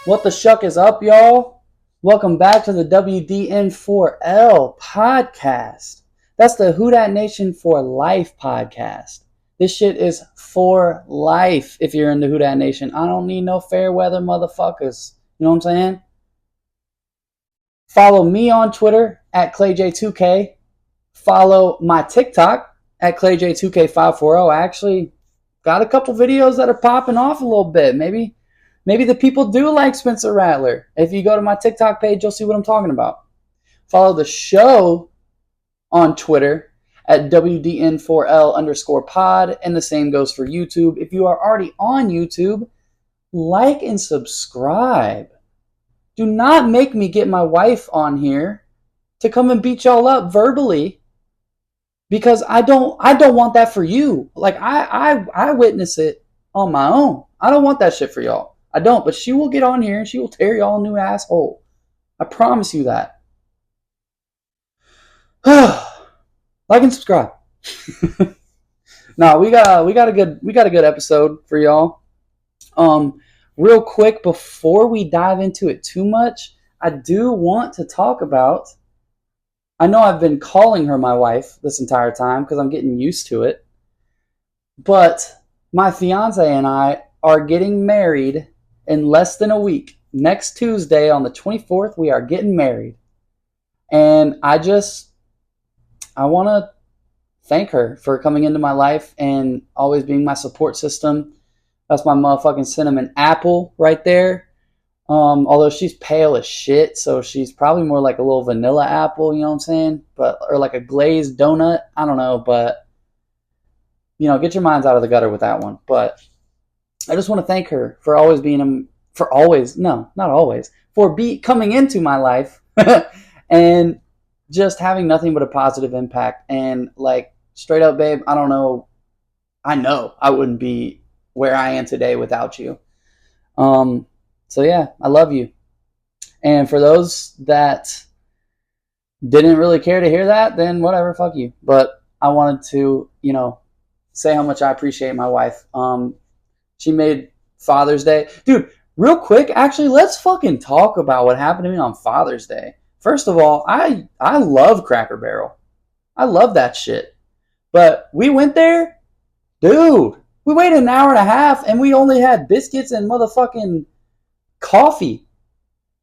What the shuck is up, y'all? Welcome back to the WDN4L podcast. That's the Who Dat Nation for Life podcast. This shit is for life if you're in the Who Dat Nation. I don't need no fair weather motherfuckers. You know what I'm saying? Follow me on Twitter at ClayJ2K. Follow my TikTok at ClayJ2K540. I actually got a couple videos that are popping off a little bit. Maybe the people do like Spencer Rattler. If you go to my TikTok page, you'll see what I'm talking about. Follow the show on Twitter at WDN4L_pod, and the same goes for YouTube. If you are already on YouTube, like and subscribe. Do not make me get my wife on here to come and beat y'all up verbally, because I don't want that for you. Like I witness it on my own. I don't want that shit for y'all. I don't, but she will get on here and she will tear y'all a new asshole. I promise you that. Like and subscribe. No, we got a good episode for y'all. Real quick, before we dive into it too much, I do want to talk about, I know I've been calling her my wife this entire time because I'm getting used to it, but my fiance and I are getting married in less than a week. Next Tuesday on the 24th, we are getting married. And I want to thank her for coming into my life and always being my support system. That's my motherfucking cinnamon apple right there. Although she's pale as shit, so she's probably more like a little vanilla apple, you know what I'm saying? Or like a glazed donut. I don't know, but get your minds out of the gutter with that one. But I just want to thank her for always being coming into my life and just having nothing but a positive impact. And like, straight up, babe, I know I wouldn't be where I am today without you. So yeah, I love you. And for those that didn't really care to hear that, then whatever, fuck you. But I wanted to, say how much I appreciate my wife. She made Father's Day. Dude, real quick, actually, let's fucking talk about what happened to me on Father's Day. First of all, I love Cracker Barrel. I love that shit. But we went there, dude, we waited an hour and a half and we only had biscuits and motherfucking coffee.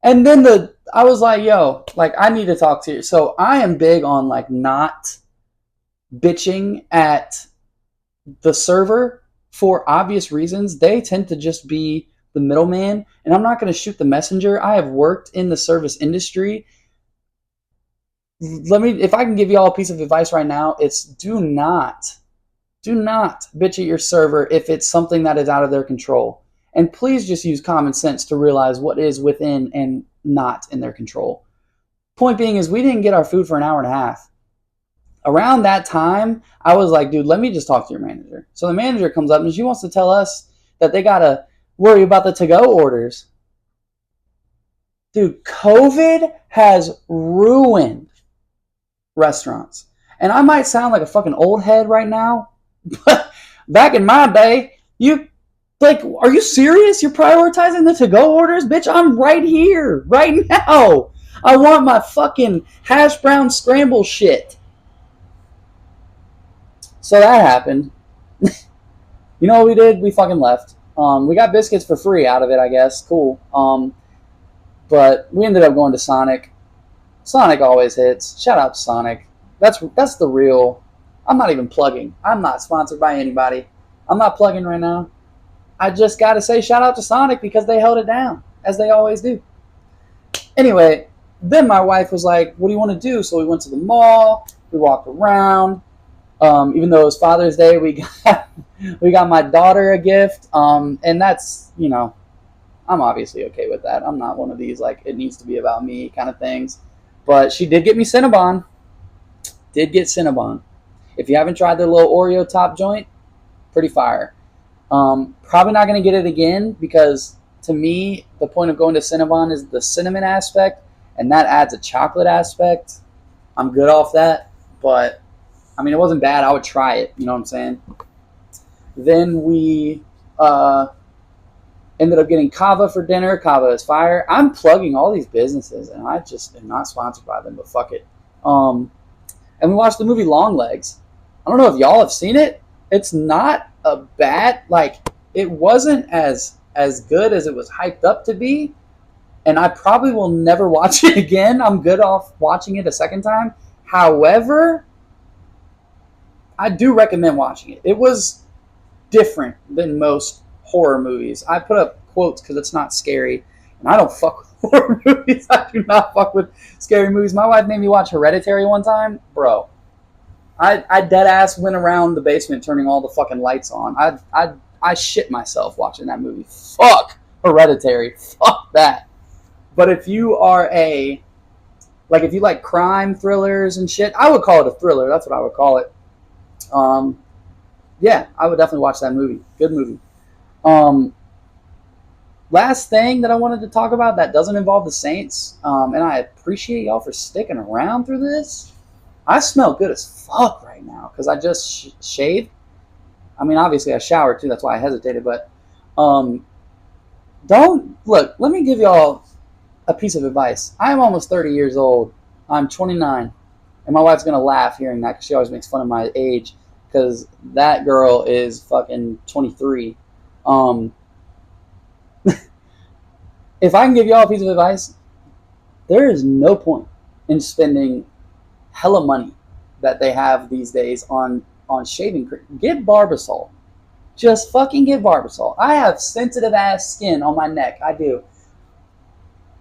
And then I was like, yo, like, I need to talk to you. So I am big on like not bitching at the server for obvious reasons. They tend to just be the middleman, and I'm not going to shoot the messenger. I have worked in the service industry. If I can give you all a piece of advice right now, it's do not bitch at your server if it's something that is out of their control. And please just use common sense to realize what is within and not in their control. Point being is we didn't get our food for an hour and a half. Around that time, I was like, dude, let me just talk to your manager. So the manager comes up and she wants to tell us that they got to worry about the to-go orders. Dude, COVID has ruined restaurants. And I might sound like a fucking old head right now, but back in my day, are you serious? You're prioritizing the to-go orders? Bitch, I'm right here, right now. I want my fucking hash brown scramble shit. So that happened. You know what we did? We fucking left. We got biscuits for free out of it, I guess. Cool. But we ended up going to Sonic. Sonic always hits. Shout out to Sonic. That's the real. I'm not even plugging. I'm not sponsored by anybody. I'm not plugging right now. I just got to say shout out to Sonic because they held it down, as they always do. Anyway, then my wife was like, what do you want to do? So we went to the mall. We walked around. Even though it was Father's Day, we got my daughter a gift. And that's, I'm obviously okay with that. I'm not one of these, like, it needs to be about me kind of things. But she did get me Cinnabon. Did get Cinnabon. If you haven't tried their little Oreo top joint, pretty fire. Probably not going to get it again because, to me, the point of going to Cinnabon is the cinnamon aspect, and that adds a chocolate aspect. I'm good off that, but I mean, it wasn't bad. I would try it. You know what I'm saying? Then we Ended up getting Kava for dinner. Kava is fire. I'm plugging all these businesses, and I just am not sponsored by them, but fuck it. And we watched the movie Longlegs. I don't know if y'all have seen it. It's not a bad, like, it wasn't as good as it was hyped up to be, and I probably will never watch it again. I'm good off watching it a second time. However, I do recommend watching it. It was different than most horror movies. I put up quotes because it's not scary, and I don't fuck with horror movies. I do not fuck with scary movies. My wife made me watch Hereditary one time. Bro, I dead ass went around the basement turning all the fucking lights on. I shit myself watching that movie. Fuck Hereditary. Fuck that. But if you are if you like crime thrillers and shit, I would call it a thriller. That's what I would call it. Yeah, I would definitely watch that movie. Good movie. Last thing that I wanted to talk about that doesn't involve the Saints, and I appreciate y'all for sticking around through this. I smell good as fuck right now because I just shaved. I mean, obviously I showered too. That's why I hesitated. But don't look. Let me give y'all a piece of advice. I am almost 30 years old. I'm 29, and my wife's gonna laugh hearing that because she always makes fun of my age because that girl is fucking 23. If I can give y'all a piece of advice, there is no point in spending hella money that they have these days on shaving cream. Get Barbasol. Just fucking get Barbasol. I have sensitive ass skin on my neck. I do.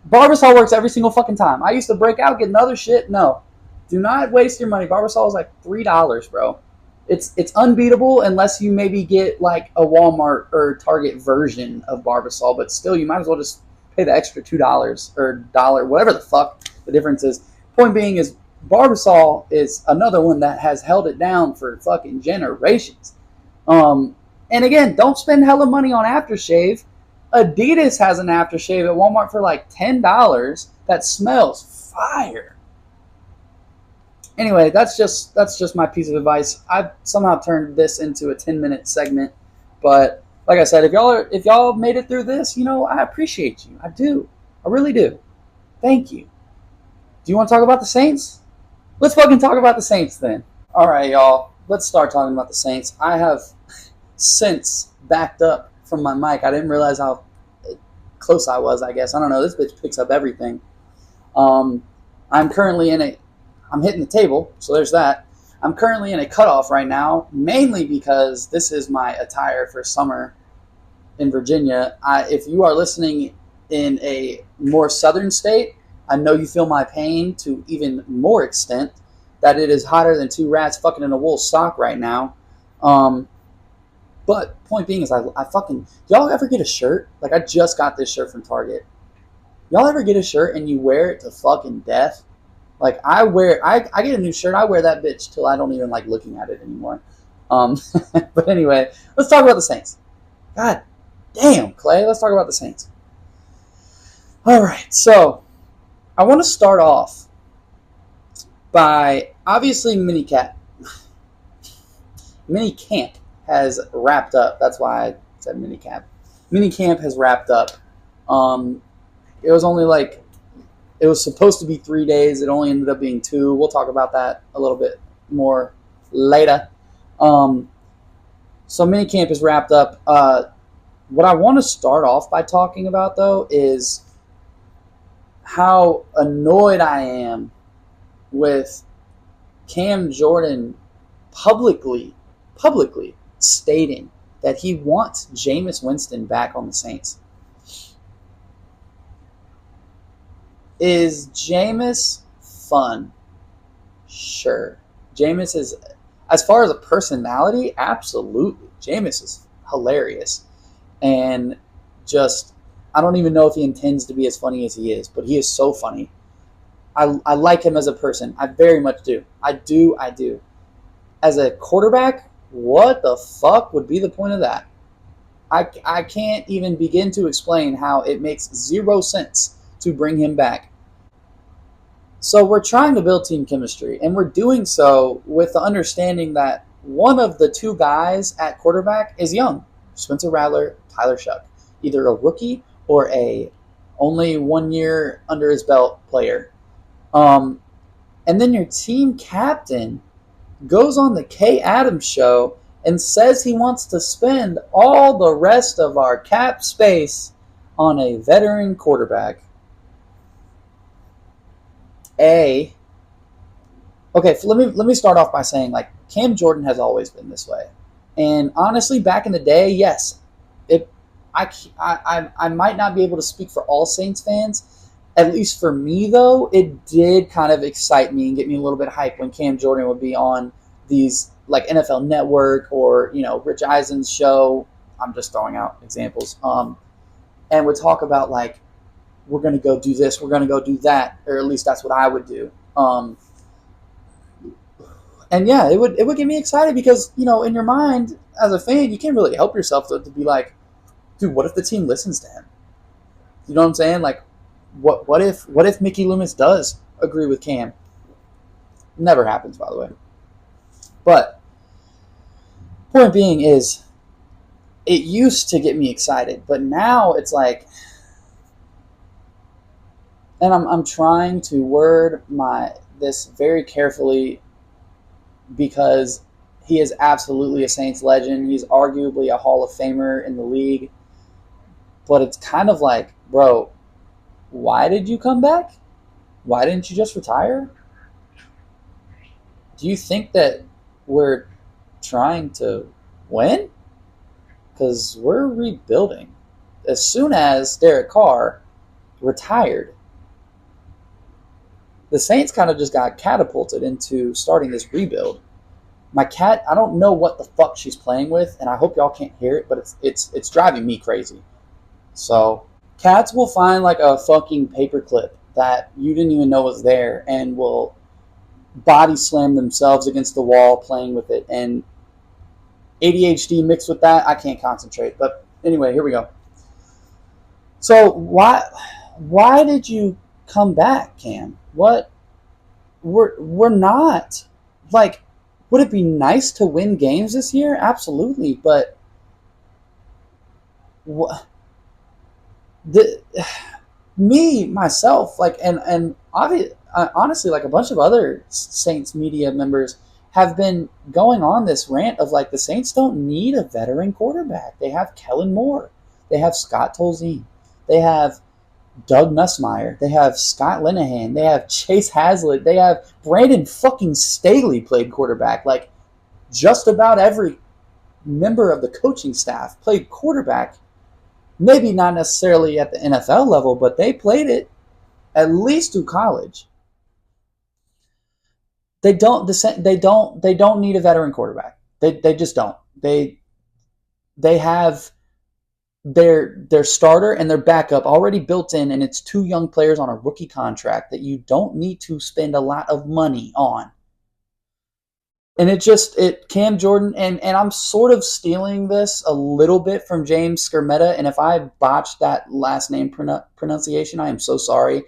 Barbasol works every single fucking time. I used to break out getting other shit. No. Do not waste your money. Barbasol is like $3, bro. It's unbeatable unless you maybe get like a Walmart or Target version of Barbasol, but still you might as well just pay the extra $2 or $1, whatever the fuck the difference is. Point being is Barbasol is another one that has held it down for fucking generations. And again, don't spend hella money on aftershave. Adidas has an aftershave at Walmart for like $10 that smells fire. Anyway, that's just my piece of advice. I've somehow turned this into a 10-minute segment, but like I said, if y'all made it through this, I appreciate you. I do. I really do. Thank you. Do you want to talk about the Saints? Let's fucking talk about the Saints then. All right, y'all. Let's start talking about the Saints. I have since backed up from my mic. I didn't realize how close I was, I guess. I don't know. This bitch picks up everything. I'm currently I'm hitting the table, so there's that. I'm currently in a cutoff right now, mainly because this is my attire for summer in Virginia. If you are listening in a more southern state, I know you feel my pain to even more extent that it is hotter than two rats fucking in a wool sock right now. But point being is I fucking, y'all ever get a shirt? Like I just got this shirt from Target. Y'all ever get a shirt and you wear it to fucking death? Like I get a new shirt. I wear that bitch till I don't even like looking at it anymore. But anyway, let's talk about the Saints. God damn, Clay. Let's talk about the Saints. All right, so I want to start off by obviously Minicamp. Minicamp has wrapped up. That's why I said Minicamp. Minicamp has wrapped up. It was only like. It was supposed to be 3 days. It only ended up being 2. We'll talk about that a little bit more later. So Minicamp is wrapped up. What I want to start off by talking about, though, is how annoyed I am with Cam Jordan publicly stating that he wants Jameis Winston back on the Saints. Is Jameis fun? Sure. Jameis is, as far as a personality, absolutely. Jameis is hilarious. And just, I don't even know if he intends to be as funny as he is, but he is so funny. I like him as a person. I very much do. I do. As a quarterback, what the fuck would be the point of that? I can't even begin to explain how it makes 0 sense to bring him back. So we're trying to build team chemistry, and we're doing so with the understanding that one of the 2 guys at quarterback is young. Spencer Rattler, Tyler Shuck. either a rookie or a only 1 year under his belt player. Um, and then your team captain goes on the Kay Adams show and says he wants to spend all the rest of our cap space on a veteran quarterback. Okay, so let me start off by saying, like, Cam Jordan has always been this way, and honestly, back in the day, yes, it I might not be able to speak for all Saints fans. At least for me, though, it did kind of excite me and get me a little bit hyped when Cam Jordan would be on these like NFL Network or Rich Eisen's show. I'm just throwing out examples. And would talk about like, we're going to go do this, we're going to go do that, or at least that's what I would do. And yeah, it would get me excited because in your mind as a fan, you can't really help yourself to be like, dude, what if the team listens to him? You know what I'm saying? Like, what if Mickey Loomis does agree with Cam? Never happens, by the way. But point being is, it used to get me excited, but now it's like, and I'm trying to word this very carefully because he is absolutely a Saints legend. He's arguably a Hall of Famer in the league. But it's kind of like, bro, why did you come back? Why didn't you just retire? Do you think that we're trying to win? Because we're rebuilding. As soon as Derek Carr retired, the Saints kind of just got catapulted into starting this rebuild. My cat, I don't know what the fuck she's playing with, and I hope y'all can't hear it, but it's driving me crazy. So cats will find like a fucking paperclip that you didn't even know was there and will body slam themselves against the wall playing with it. And ADHD mixed with that, I can't concentrate. But anyway, here we go. So why did you come back, Cam? What? We're not like. Would it be nice to win games this year? Absolutely, but what? Me myself, like, and honestly, like a bunch of other Saints media members have been going on this rant of like, the Saints don't need a veteran quarterback. They have Kellen Moore, they have Scott Tolzien, they have Doug Nussmeier, they have Scott Linehan, they have Chase Hazlitt, they have Brandon fucking Staley played quarterback. Like, just about every member of the coaching staff played quarterback. Maybe not necessarily at the NFL level, but they played it at least through college. They don't need a veteran quarterback. They just don't. They have their starter and their backup already built in, and it's two young players on a rookie contract that you don't need to spend a lot of money on. And Cam Jordan, and I'm sort of stealing this a little bit from James Skermetta, and if I botched that last name pronunciation, I am so sorry.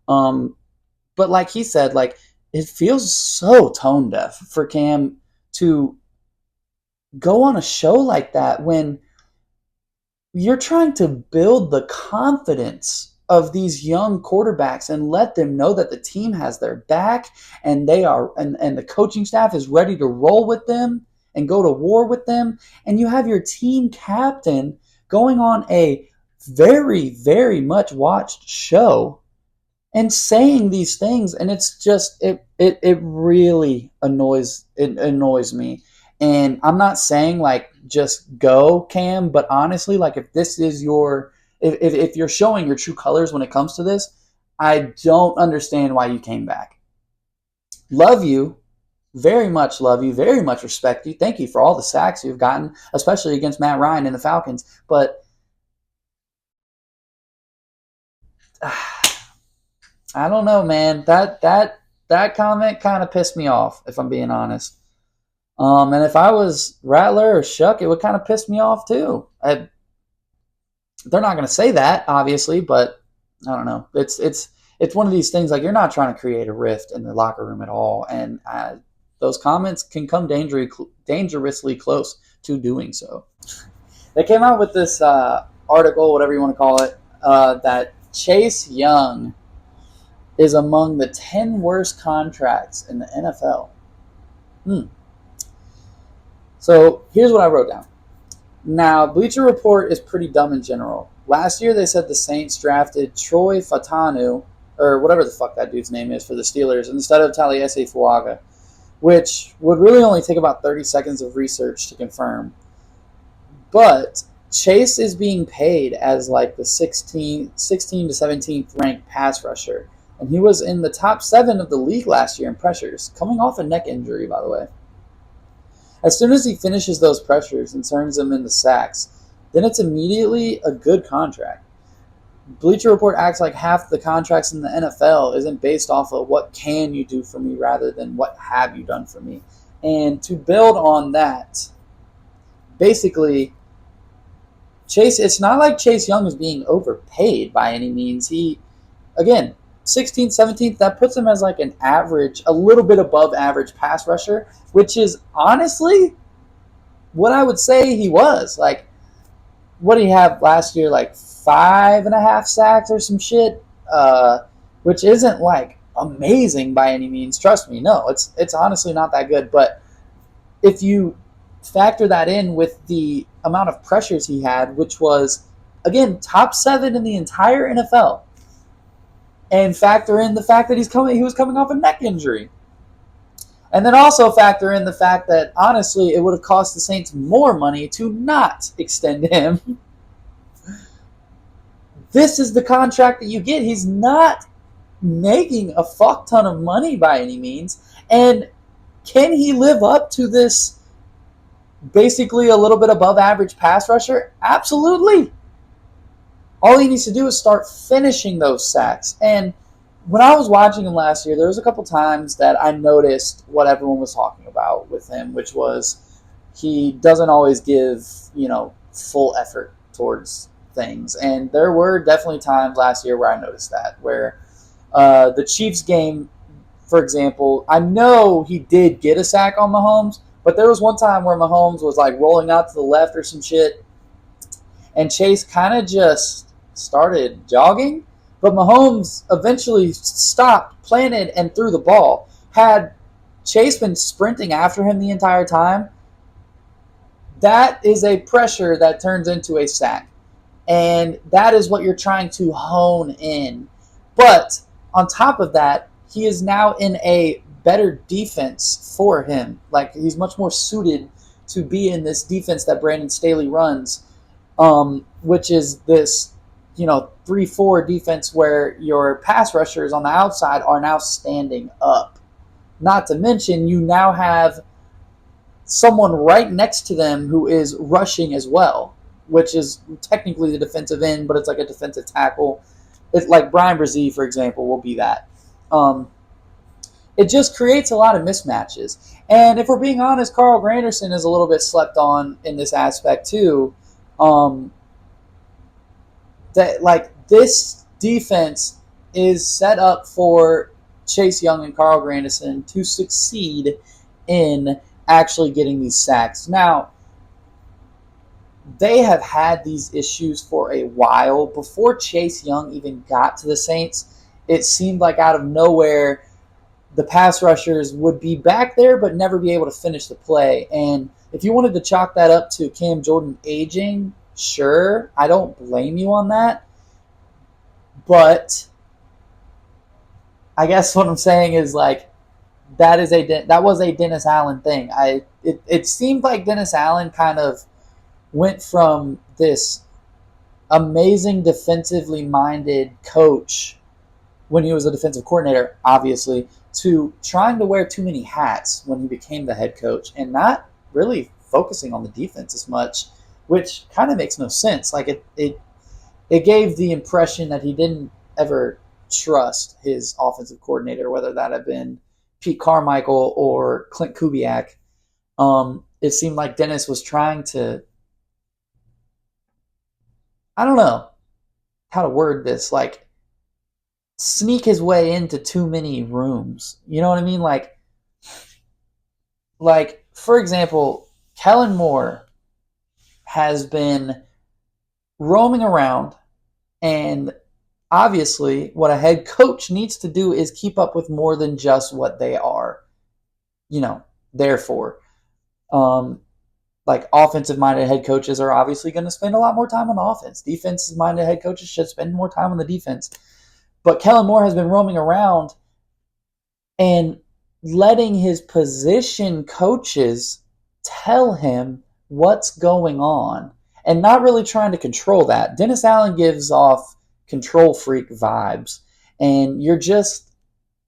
But like he said, like, it feels so tone deaf for Cam to go on a show like that when you're trying to build the confidence of these young quarterbacks and let them know that the team has their back and and the coaching staff is ready to roll with them and go to war with them. And you have your team captain going on a very, very much watched show and saying these things, and it's just it really annoys me. And I'm not saying like just go, Cam, but honestly, like, if this is if you're showing your true colors when it comes to this, I don't understand why you came back. Love you, very much love you, very much respect you. Thank you for all the sacks you've gotten, especially against Matt Ryan and the Falcons. But I don't know, man. That comment kind of pissed me off, if I'm being honest. And if I was Rattler or Shuck, it would kind of piss me off too. They're not going to say that, obviously, but I don't know. It's one of these things, like, you're not trying to create a rift in the locker room at all, and those comments can come dangerously close to doing so. They came out with this article, whatever you want to call it, that Chase Young is among the 10 worst contracts in the NFL. So here's what I wrote down. Now, Bleacher Report is pretty dumb in general. Last year, they said the Saints drafted Troy Fatanu, or whatever the fuck that dude's name is, for the Steelers instead of Taliesin Fuaga, which would really only take about 30 seconds of research to confirm. But Chase is being paid as like the 16 to 17th ranked pass rusher, and he was in the top 7 of the league last year in pressures, coming off a neck injury, by the way. As soon as he finishes those pressures and turns them into sacks, then it's immediately a good contract. Bleacher Report acts like half the contracts in the NFL isn't based off of what can you do for me rather than what have you done for me. And to build on that, basically, it's not like Chase Young is being overpaid by any means. He, again, 16th, 17th, that puts him as like an average, a little bit above average pass rusher, which is honestly what I would say he was. Like, what did he have last year? Like 5.5 sacks or some shit, which isn't like amazing by any means. Trust me, no, it's honestly not that good. But if you factor that in with the amount of pressures he had, which was, again, top 7 in the entire NFL, and factor in the fact that he was coming off a neck injury. And then also factor in the fact that, honestly, it would have cost the Saints more money to not extend him. This is the contract that you get. He's not making a fuck ton of money by any means. And can he live up to this basically a little bit above average pass rusher? Absolutely. All he needs to do is start finishing those sacks. And when I was watching him last year, there was a couple times that I noticed what everyone was talking about with him, which was he doesn't always give, full effort towards things. And there were definitely times last year where I noticed that, where the Chiefs game, for example, I know he did get a sack on Mahomes, but there was one time where Mahomes was like rolling out to the left or some shit, and Chase kind of just started jogging, but Mahomes eventually stopped, planted, and threw the ball. Had Chase been sprinting after him the entire time, that is a pressure that turns into a sack. And that is what you're trying to hone in. But on top of that, he is now in a better defense for him. Like, he's much more suited to be in this defense that Brandon Staley runs, which is this 3-4 defense where your pass rushers on the outside are now standing up. Not to mention, you now have someone right next to them who is rushing as well, which is technically the defensive end, but it's like a defensive tackle. It's like Brian Brzee, for example, will be that. It just creates a lot of mismatches. And if we're being honest, Carl Granderson is a little bit slept on in this aspect too. That like this defense is set up for Chase Young and Carl Granderson to succeed in actually getting these sacks. Now, they have had these issues for a while. Before Chase Young even got to the Saints, it seemed like out of nowhere the pass rushers would be back there but never be able to finish the play. And if you wanted to chalk that up to Cam Jordan aging, sure, I don't blame you on that. But I guess what I'm saying is like that was a Dennis Allen thing. It seemed like Dennis Allen kind of went from this amazing defensively minded coach when he was a defensive coordinator, obviously, to trying to wear too many hats when he became the head coach and not really focusing on the defense as much, which kind of makes no sense. Like it gave the impression that he didn't ever trust his offensive coordinator, whether that had been Pete Carmichael or Clint Kubiak. It seemed like Dennis was trying to, I don't know how to word this, like sneak his way into too many rooms. You know what I mean? Like for example, Kellen Moore has been roaming around, and obviously what a head coach needs to do is keep up with more than just what they are, there for. Um, like offensive minded head coaches are obviously going to spend a lot more time on the offense. Defensive minded head coaches should spend more time on the defense. But Kellen Moore has been roaming around and letting his position coaches tell him what's going on and not really trying to control that. Dennis Allen gives off control freak vibes, and you're just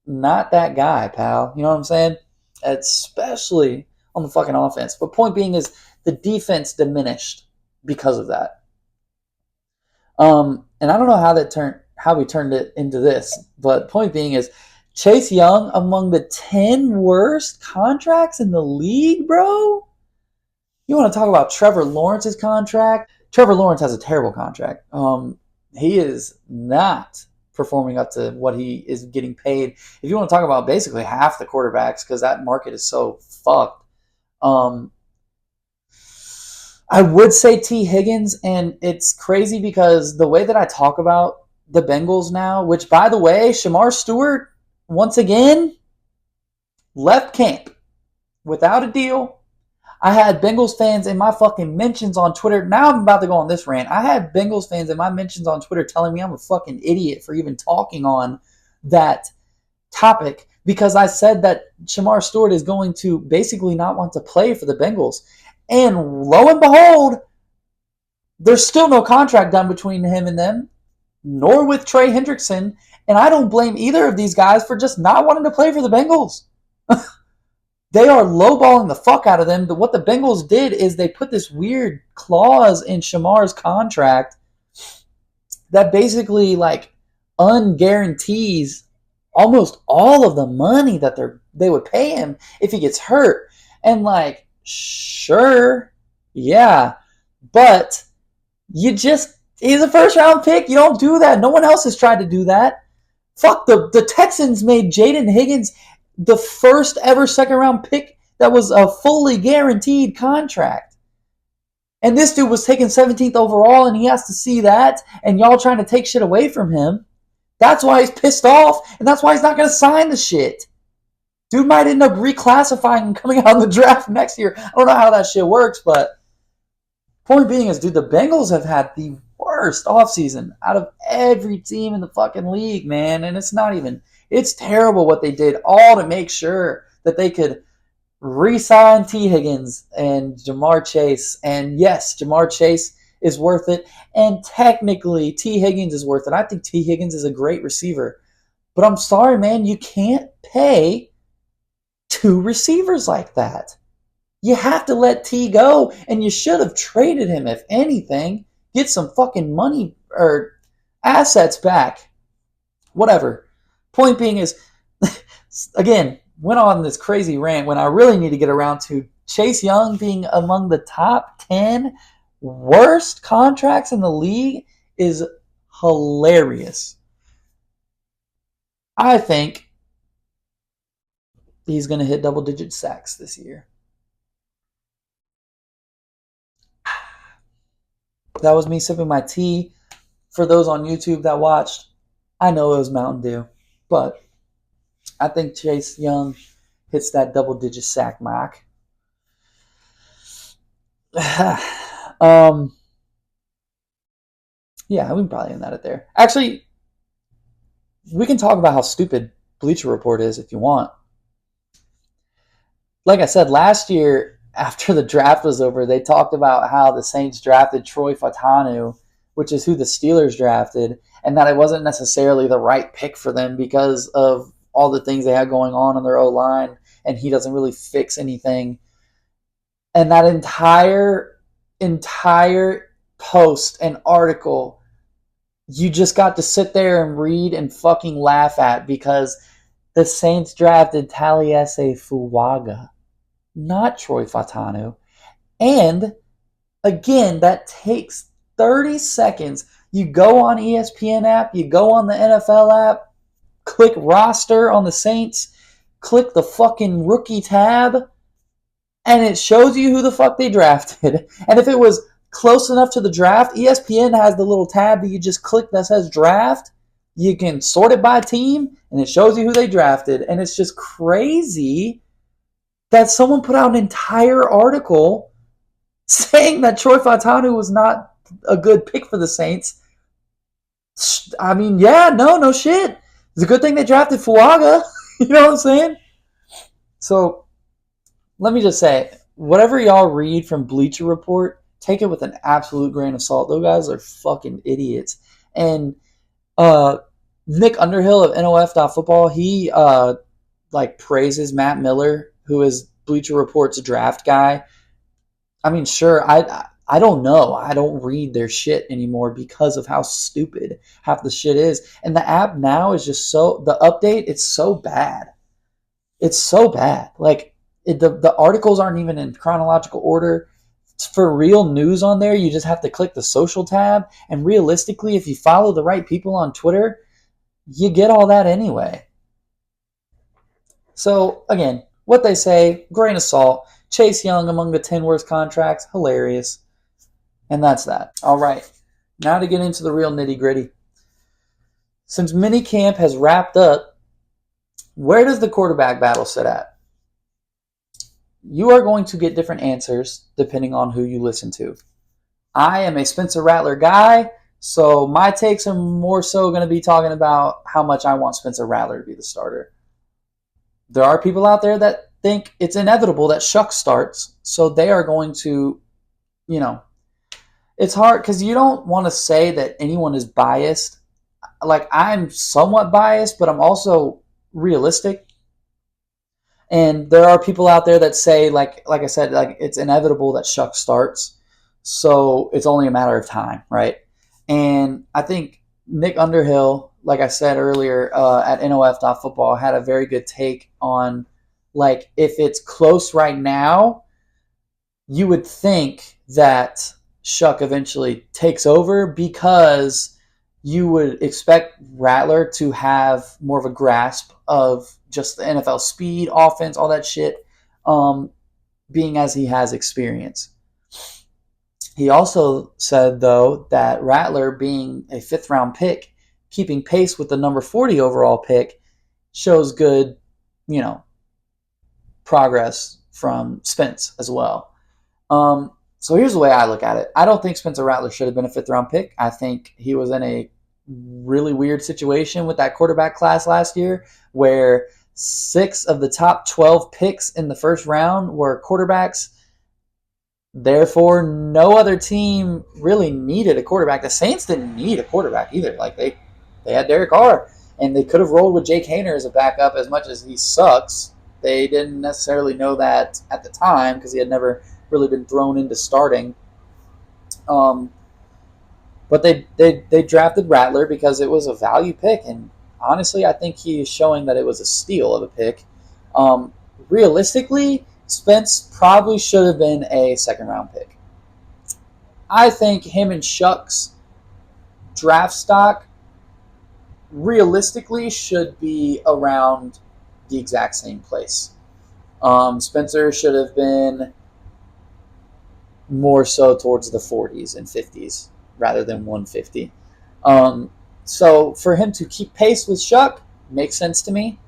not that guy, pal. You know what I'm saying? Especially on the fucking offense. But point being is the defense diminished because of that. And I don't know how we turned it into this, but point being is Chase Young among the 10 worst contracts in the league, bro. You want to talk about Trevor Lawrence's contract? Trevor Lawrence has a terrible contract. He is not performing up to what he is getting paid. If you want to talk about basically half the quarterbacks, because that market is so fucked. I would say T. Higgins, and it's crazy because the way that I talk about the Bengals now, which, by the way, Shamar Stewart, once again, left camp without a deal. I had Bengals fans in my fucking mentions on Twitter. Now I'm about to go on this rant. I had Bengals fans in my mentions on Twitter telling me I'm a fucking idiot for even talking on that topic because I said that Shamar Stewart is going to basically not want to play for the Bengals. And lo and behold, there's still no contract done between him and them, nor with Trey Hendrickson. And I don't blame either of these guys for just not wanting to play for the Bengals. They are lowballing the fuck out of them. What the Bengals did is they put this weird clause in Shamar's contract that basically like unguarantees almost all of the money that they would pay him if he gets hurt. And like, sure, yeah, but he's a first round pick. You don't do that. No one else has tried to do that. Fuck, the Texans made Jaden Higgins the first ever second round pick that was a fully guaranteed contract. And this dude was taken 17th overall, and he has to see that, and y'all trying to take shit away from him. That's why he's pissed off, and that's why he's not going to sign the shit. Dude might end up reclassifying and coming out in the draft next year. I don't know how that shit works, but point being is, dude, the Bengals have had the worst offseason out of every team in the fucking league, man. And it's terrible what they did, all to make sure that they could re-sign T. Higgins and Jamar Chase. And yes, Jamar Chase is worth it. And technically, T. Higgins is worth it. I think T. Higgins is a great receiver. But I'm sorry, man, you can't pay two receivers like that. You have to let T go, and you should have traded him, if anything. Get some fucking money or assets back. Whatever. Point being is, again, went on this crazy rant when I really need to get around to Chase Young being among the top 10 worst contracts in the league is hilarious. I think he's going to hit double-digit sacks this year. That was me sipping my tea. For those on YouTube that watched, I know it was Mountain Dew. But I think Chase Young hits that double-digit sack mark. Yeah, we can probably end that at there. Actually, we can talk about how stupid Bleacher Report is if you want. Like I said, last year, after the draft was over, they talked about how the Saints drafted Troy Fautanu, which is who the Steelers drafted, and that it wasn't necessarily the right pick for them because of all the things they had going on in their O-line, and he doesn't really fix anything. And that entire post and article, you just got to sit there and read and fucking laugh at because the Saints drafted Taliese Fuaga, not Troy Fautanu. And again, that takes 30 seconds. You go on ESPN app, you go on the NFL app, click roster on the Saints, click the fucking rookie tab, and it shows you who the fuck they drafted. And if it was close enough to the draft. ESPN has the little tab that you just click that says draft. You can sort it by team, and it shows you who they drafted. And it's just crazy that someone put out an entire article saying that Troy Fautanu was not a good pick for the Saints. I mean, yeah, no shit. It's a good thing they drafted Fuaga. You know what I'm saying? So let me just say, whatever y'all read from Bleacher Report, take it with an absolute grain of salt. Those guys are fucking idiots. And Nick Underhill of NOF.football, he praises Matt Miller, who is Bleacher Report's draft guy. I mean, sure, I don't know. I don't read their shit anymore because of how stupid half the shit is. And the app now is just the update, it's so bad. It's so bad. Like, the articles aren't even in chronological order. For real news on there, you just have to click the social tab. And realistically, if you follow the right people on Twitter, you get all that anyway. So, again, what they say, grain of salt. Chase Young among the 10 worst contracts, hilarious. And that's that. All right, now to get into the real nitty-gritty. Since minicamp has wrapped up, where does the quarterback battle sit at? You are going to get different answers depending on who you listen to. I am a Spencer Rattler guy, so my takes are more so going to be talking about how much I want Spencer Rattler to be the starter. There are people out there that think it's inevitable that Shuck starts, so they are going to, it's hard because you don't want to say that anyone is biased. Like, I'm somewhat biased, but I'm also realistic. And there are people out there that say, like I said, like, it's inevitable that Shuck starts, so it's only a matter of time, right? And I think Nick Underhill, like I said earlier, at NOF.football, had a very good take on, like, if it's close right now, you would think that Shuck eventually takes over because you would expect Rattler to have more of a grasp of just the NFL speed, offense, all that shit, being as he has experience. He also said, though, that Rattler being a 5th-round pick, keeping pace with the number 40 overall pick, shows good, progress from Spence as well. So here's the way I look at it. I don't think Spencer Rattler should have been a 5th-round pick. I think he was in a really weird situation with that quarterback class last year where 6 of the top 12 picks in the first round were quarterbacks. Therefore, no other team really needed a quarterback. The Saints didn't need a quarterback either. Like, they had Derek Carr, and they could have rolled with Jake Haener as a backup as much as he sucks. They didn't necessarily know that at the time because he had never really been thrown into starting. But they drafted Rattler because it was a value pick, and honestly, I think he is showing that it was a steal of a pick. Realistically, Spence probably should have been a 2nd-round pick. I think him and Shuck's draft stock realistically should be around the exact same place. Spencer should have been more so towards the 40s and 50s rather than 150. So for him to keep pace with Shuck makes sense to me.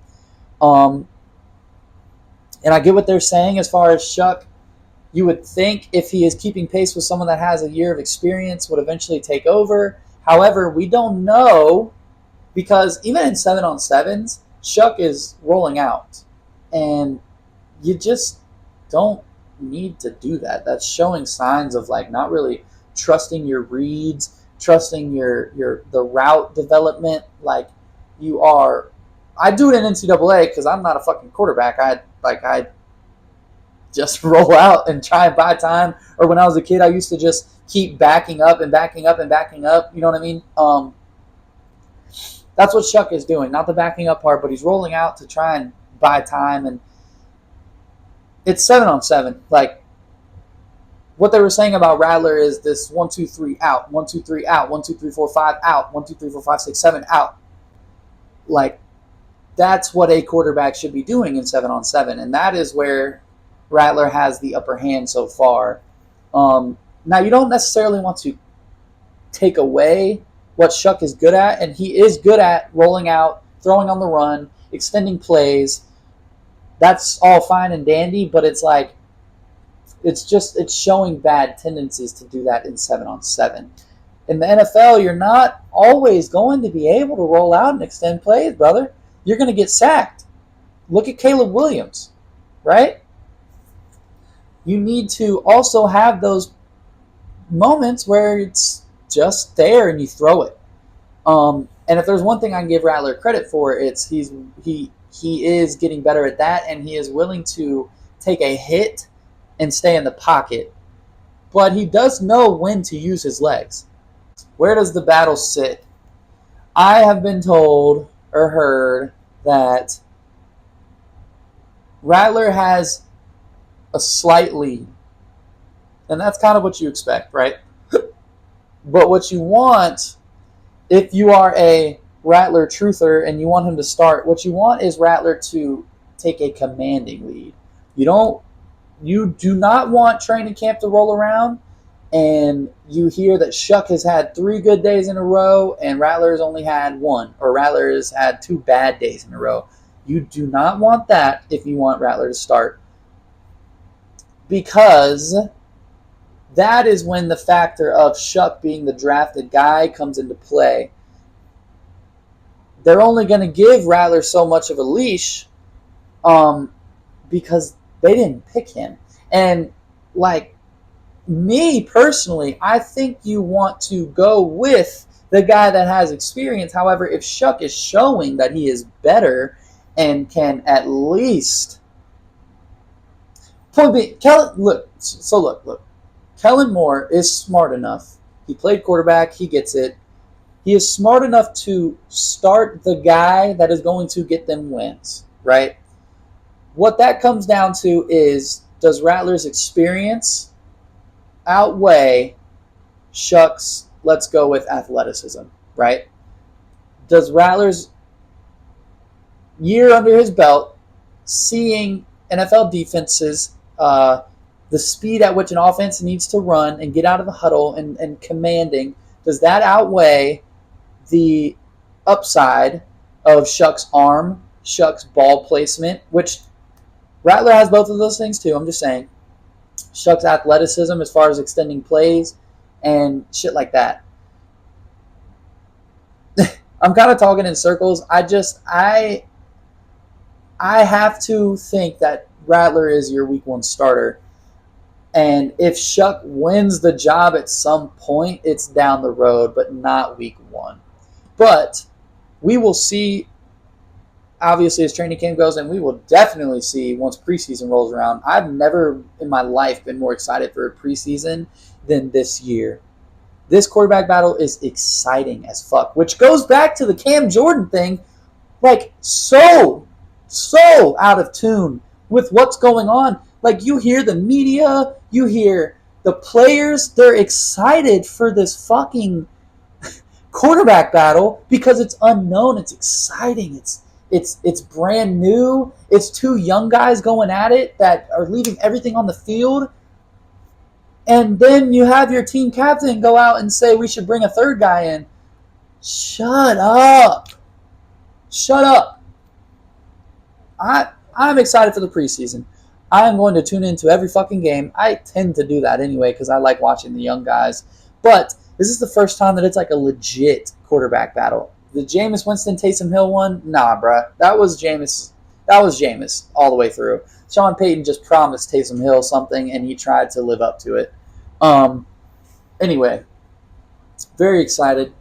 And I get what they're saying as far as Shuck. You would think if he is keeping pace with someone that has a year of experience would eventually take over. However, we don't know because even in 7-on-7s, Shuck is rolling out. And you just don't need to do that. That's showing signs of, like, not really trusting your reads, trusting the route development. Like, you are. I do it in NCAA because I'm not a fucking quarterback. I just roll out and try and buy time. Or when I was a kid, I used to just keep backing up and backing up and backing up. You know what I mean? That's what Shuck is doing. Not the backing up part, but he's rolling out to try and buy time. And it's 7-on-7. Like, what they were saying about Rattler is this 1, 2, 3 out, 1, 2, 3 out, 1, 2, 3, 4, 5 out, 1, 2, 3, 4, 5, 6, 7 out. Like, that's what a quarterback should be doing in 7-on-7, and that is where Rattler has the upper hand so far. Now, you don't necessarily want to take away what Shuck is good at, and he is good at rolling out, throwing on the run, extending plays. That's all fine and dandy, but it's like it's showing bad tendencies to do that in 7-on-7. In the NFL, you're not always going to be able to roll out and extend plays, brother. You're going to get sacked. Look at Caleb Williams, right? You need to also have those moments where it's just there and you throw it. And if there's one thing I can give Rattler credit for, it's he is getting better at that, and he is willing to take a hit and stay in the pocket. But he does know when to use his legs. Where does the battle sit? I have been told or heard that Rattler has a slight lead. And that's kind of what you expect, right? But what you want, if you are a Rattler truther and you want him to start, what you want is Rattler to take a commanding lead. You do not want training camp to roll around and you hear that Shuck has had 3 good days in a row and Rattler has only had 1, or Rattler has had 2 bad days in a row. You do not want that if you want Rattler to start, because that is when the factor of Shuck being the drafted guy comes into play. They're only going to give Rattler so much of a leash because they didn't pick him. And like me personally, I think you want to go with the guy that has experience. However, if Shuck is showing that he is better and can at least point me, look. Kellen Moore is smart enough. He played quarterback. He gets it. He is smart enough to start the guy that is going to get them wins, right? What that comes down to is, does Rattler's experience outweigh Shuck's, let's go with athleticism, right? Does Rattler's year under his belt, seeing NFL defenses, the speed at which an offense needs to run and get out of the huddle and commanding, does that outweigh the upside of Shuck's arm, Shuck's ball placement, which Rattler has both of those things too, I'm just saying. Shuck's athleticism as far as extending plays and shit like that. I'm kind of talking in circles. I have to think that Rattler is your week 1 starter. And if Shuck wins the job at some point, it's down the road, but not week 1. But we will see, obviously, as training camp goes, and we will definitely see once preseason rolls around. I've never in my life been more excited for a preseason than this year. This quarterback battle is exciting as fuck, which goes back to the Cam Jordan thing, like so out of tune with what's going on. Like, you hear the media, you hear the players, they're excited for this fucking quarterback battle because it's unknown, it's exciting, it's brand new, it's 2 young guys going at it that are leaving everything on the field. And then you have your team captain go out and say we should bring a 3rd guy in. Shut up. I'm excited for the preseason. I am going to tune into every fucking game. I tend to do that anyway because I like watching the young guys. But this is the first time that it's like a legit quarterback battle. The Jameis Winston Taysom Hill one, nah, bruh. That was Jameis all the way through. Sean Payton just promised Taysom Hill something, and he tried to live up to it. Anyway, very excited.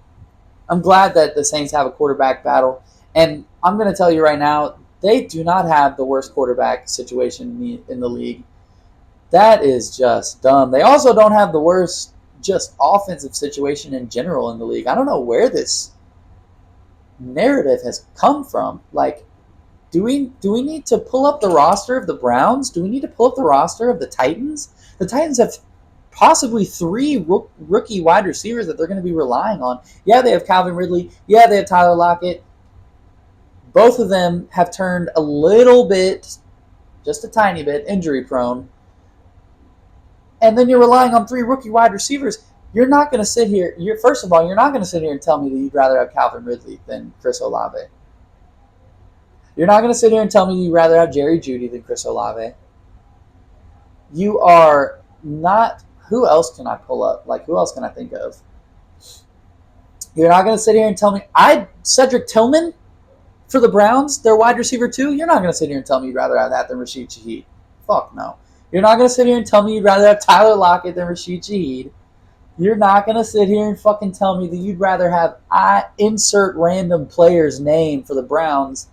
I'm glad that the Saints have a quarterback battle. And I'm going to tell you right now, they do not have the worst quarterback situation in the league. That is just dumb. They also don't have the worst just offensive situation in general in the league. I don't know where this narrative has come from. Like, do we need to pull up the roster of the Browns? Do we need to pull up the roster of the Titans? The Titans have possibly 3 rookie wide receivers that they're going to be relying on. Yeah, they have Calvin Ridley. Yeah, they have Tyler Lockett. Both of them have turned a little bit, just a tiny bit, injury prone. and then you're relying on 3 rookie wide receivers. You're not going to sit here. First of all, you're not going to sit here and tell me that you'd rather have Calvin Ridley than Chris Olave. You're not going to sit here and tell me you'd rather have Jerry Jeudy than Chris Olave. You are not. Who else can I pull up? Like, who else can I think of? You're not going to sit here and tell me Cedric Tillman for the Browns, their wide receiver too. You're not going to sit here and tell me you'd rather have that than Rashid Shaheed. Fuck no. You're not going to sit here and tell me you'd rather have Tyler Lockett than Rashid Shaheed. You're not going to sit here and fucking tell me that you'd rather have insert random player's name for the Browns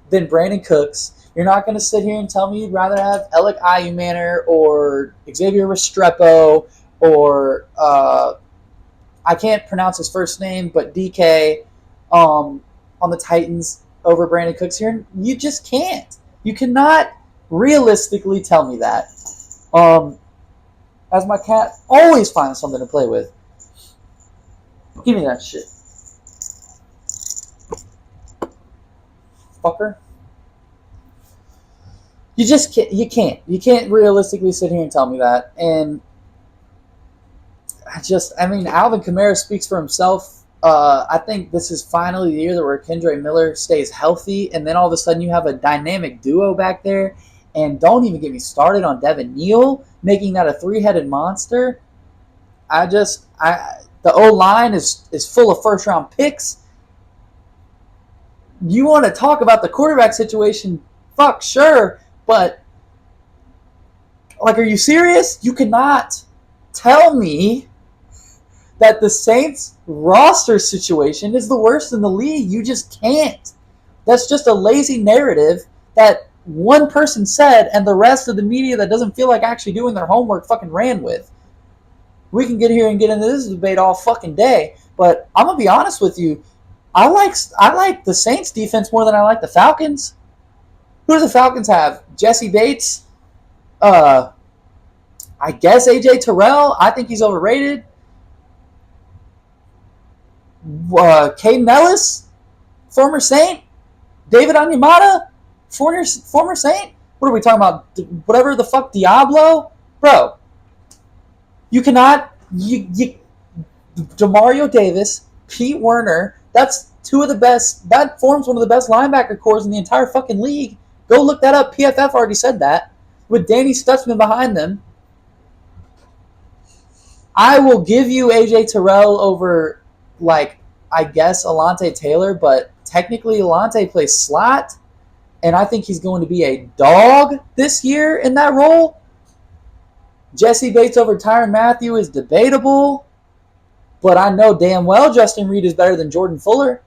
than Brandon Cooks. You're not going to sit here and tell me you'd rather have Alec Ayumanner or Xavier Restrepo or I can't pronounce his first name, but DK on the Titans over Brandon Cooks here. You just can't. You cannot realistically tell me that. As my cat always finds something to play with. Give me that shit. Fucker. You just can't. You can't realistically sit here and tell me that. And Alvin Kamara speaks for himself. I think this is finally the year where Kendre Miller stays healthy, and then all of a sudden you have a dynamic duo back there. And don't even get me started on Devin Neal, making that a 3-headed monster. The O-line is full of first-round picks. You want to talk about the quarterback situation? Fuck, sure. But, like, are you serious? You cannot tell me that the Saints roster situation is the worst in the league. You just can't. That's just a lazy narrative that one person said and the rest of the media that doesn't feel like actually doing their homework fucking ran with. We can get here and get into this debate all fucking day, but I'm going to be honest with you. I like the Saints defense more than I like the Falcons. Who do the Falcons have? Jesse Bates? I guess AJ Terrell. I think he's overrated. Caden Ellis, former Saint. David Onyemata, former Saint. What are we talking about? Whatever the fuck, Diablo? Bro, you cannot. Demario Davis, Pete Werner, that's 2 of the best. That forms one of the best linebacker cores in the entire fucking league. Go look that up. PFF already said that. With Danny Stutzman behind them. I will give you AJ Terrell over, I guess, Alontae Taylor, but technically Alontae plays slot, and I think he's going to be a dog this year in that role. Jesse Bates over Tyrann Mathieu is debatable, but I know damn well Justin Reed is better than Jordan Fuller.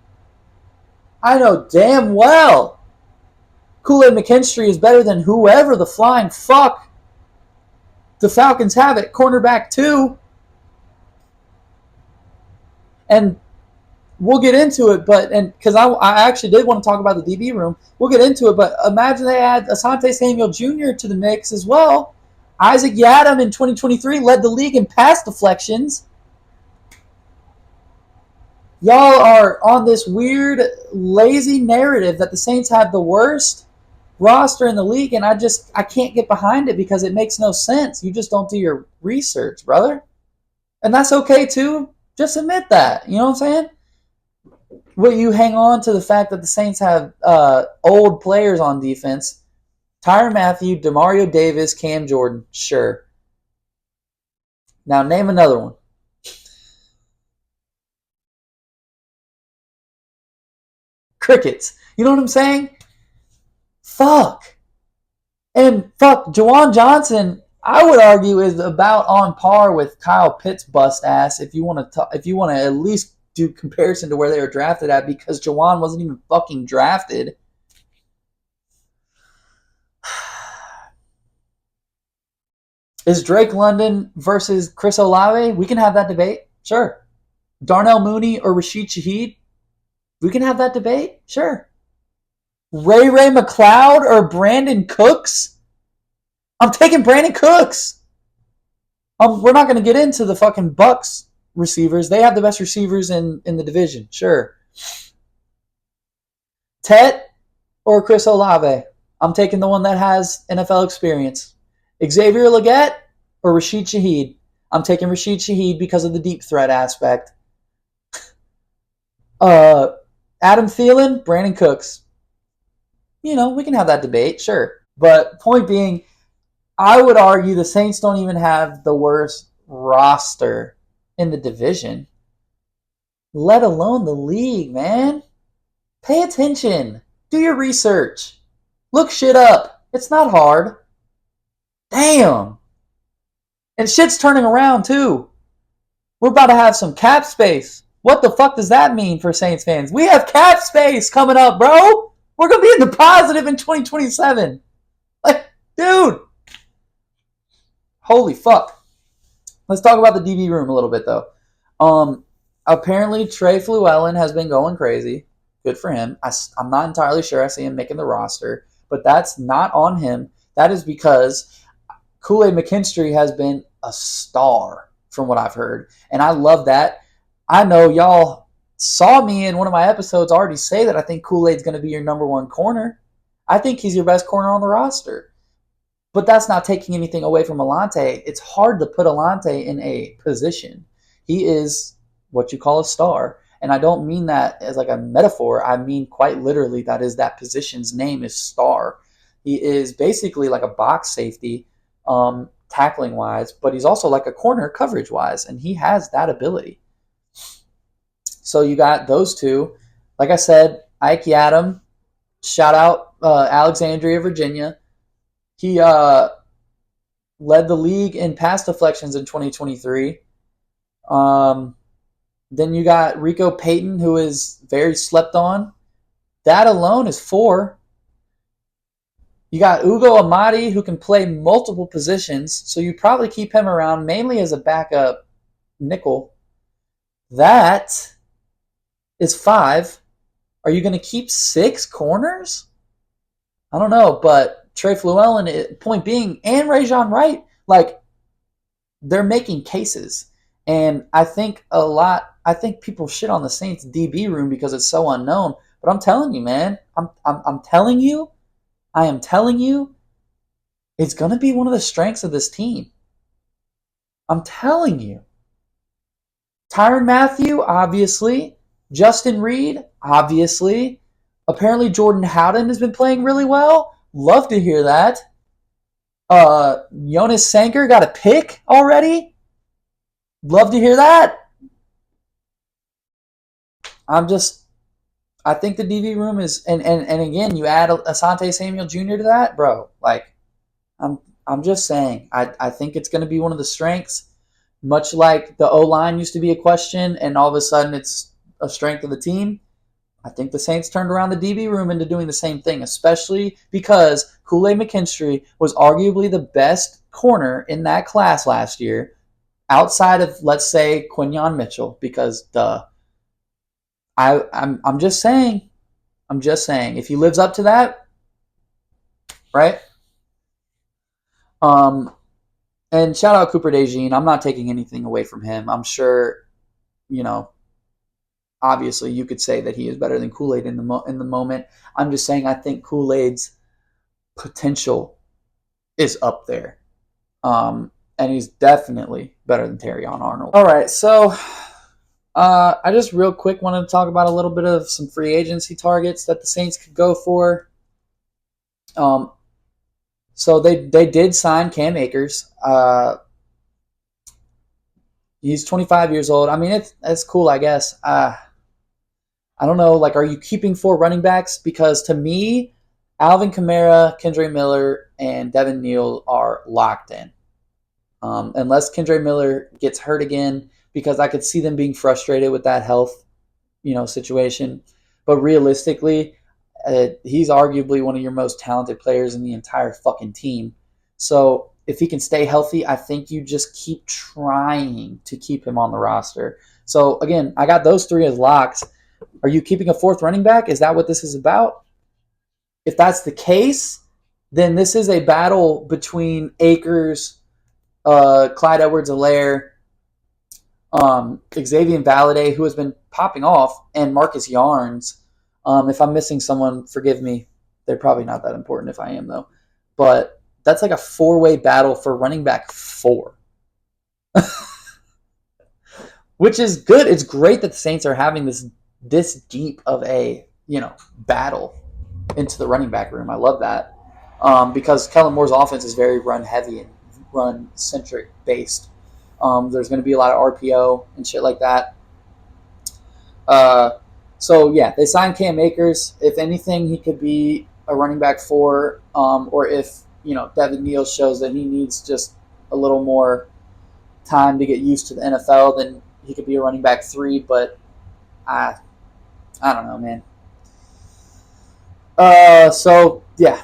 I know damn well Kool-Aid McKinstry is better than whoever the flying fuck the Falcons have at cornerback 2. And we'll get into it, because I actually did want to talk about the DB room. We'll get into it, but imagine they add Asante Samuel Jr. to the mix as well. Isaac Yiadom in 2023 led the league in pass deflections. Y'all are on this weird, lazy narrative that the Saints have the worst roster in the league, and I can't get behind it because it makes no sense. You just don't do your research, brother. And that's okay, too. Just admit that. You know what I'm saying? Will you hang on to the fact that the Saints have old players on defense? Tyrann Mathieu, Demario Davis, Cam Jordan. Sure. Now name another one. Crickets. You know what I'm saying? Fuck. And fuck, Juwan Johnson, I would argue, is about on par with Kyle Pitts' bust ass if you want to at least do comparison to where they were drafted at, because Juwan wasn't even fucking drafted. Is Drake London versus Chris Olave? We can have that debate. Sure. Darnell Mooney or Rashid Shaheed? We can have that debate. Sure. Ray McLeod or Brandon Cooks? I'm taking Brandon Cooks. We're not going to get into the fucking Bucks receivers. They have the best receivers in the division. Sure. Tet or Chris Olave? I'm taking the one that has NFL experience. Xavier Legette or Rashid Shaheed. I'm taking Rashid Shaheed because of the deep threat aspect. Adam Thielen, Brandon Cooks. We can have that debate, sure. But point being, I would argue the Saints don't even have the worst roster in the division, let alone the league, man. Pay attention. Do your research. Look shit up. It's not hard. Damn. And shit's turning around, too. We're about to have some cap space. What the fuck does that mean for Saints fans? We have cap space coming up, bro. We're going to be in the positive in 2027. Like, dude. Holy fuck. Let's talk about the DB room a little bit, though. Apparently, Trey Fluellen has been going crazy. Good for him. I'm not entirely sure I see him making the roster, but that's not on him. That is because Kool-Aid McKinstry has been a star from what I've heard, and I love that. I know y'all saw me in one of my episodes already say that I think Kool-Aid's going to be your number one corner. I think he's your best corner on the roster. But that's not taking anything away from Alante. It's hard to put Alante in a position. He is what you call a star. And I don't mean that as like a metaphor. I mean quite literally that position's name is star. He is basically like a box safety, tackling-wise, but he's also like a corner coverage-wise, and he has that ability. So you got those two. Like I said, Ike Yadam, shout out Alexandria, Virginia. He led the league in pass deflections in 2023. Then you got Rico Payton, who is very slept on. That alone is 4. You got Ugo Amadi, who can play multiple positions, so you probably keep him around mainly as a backup nickel. That is 5. Are you going to keep 6 corners? I don't know, but Trey Fluellen, point being, and Rajon Wright, like, they're making cases. And I think people shit on the Saints DB room because it's so unknown. But I'm telling you, man, I'm telling you, it's going to be one of the strengths of this team. I'm telling you. Tyrann Mathieu, obviously. Justin Reed, obviously. Apparently Jordan Howden has been playing really well. Love to hear that. Jonas Sanker got a pick already. Love to hear that. I think the DB room is, and again, you add Asante Samuel Jr. to that, bro. Like, I'm just saying, I think it's going to be one of the strengths, much like the O-line used to be a question, and all of a sudden it's a strength of the team. I think the Saints turned around the DB room into doing the same thing, especially because Kool-Aid McKinstry was arguably the best corner in that class last year, outside of, let's say, Quinyon Mitchell, because I'm just saying, if he lives up to that, right? And shout out Cooper DeJean. I'm not taking anything away from him. I'm sure, obviously you could say that he is better than Kool-Aid in the moment. I'm just saying I think Kool-Aid's potential is up there. And he's definitely better than Terrion Arnold. All right, so I just real quick wanted to talk about a little bit of some free agency targets that the Saints could go for. So they did sign Cam Akers. He's 25 years old. I mean, it's cool, I guess. I don't know. Like, are you keeping 4 running backs? Because to me, Alvin Kamara, Kendre Miller, and Devin Neal are locked in. Unless Kendre Miller gets hurt again, because I could see them being frustrated with that health, situation. But realistically, he's arguably one of your most talented players in the entire fucking team. So if he can stay healthy, I think you just keep trying to keep him on the roster. So again, I got those 3 as locks. Are you keeping a 4th running back? Is that what this is about? If that's the case, then this is a battle between Akers, Clyde Edwards-Helaire, Xavier Valade, who has been popping off, and Marcus Yarns. If I'm missing someone, forgive me. They're probably not that important if I am, though. But That's like a four-way battle for running back 4, which is good. It's great that the Saints are having this deep of a battle into the running back room. I love that because Kellen Moore's offense is very run heavy and run centric based. There's going to be a lot of RPO and shit like that. So yeah, they signed Cam Akers. If anything, he could be a running back 4, or if Devin Neal shows that he needs just a little more time to get used to the NFL, then he could be a running back 3. But I don't know, man. So yeah,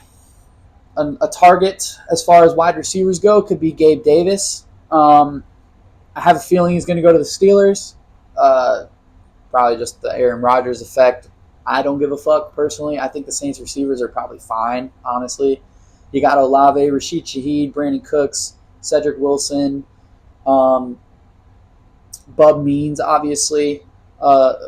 a target as far as wide receivers go could be Gabe Davis. I have a feeling he's going to go to the Steelers. Probably just the Aaron Rodgers effect. I don't give a fuck personally. I think the Saints receivers are probably fine, honestly. You got Olave, Rashid Shaheed, Brandon Cooks, Cedric Wilson, Bub Means, obviously.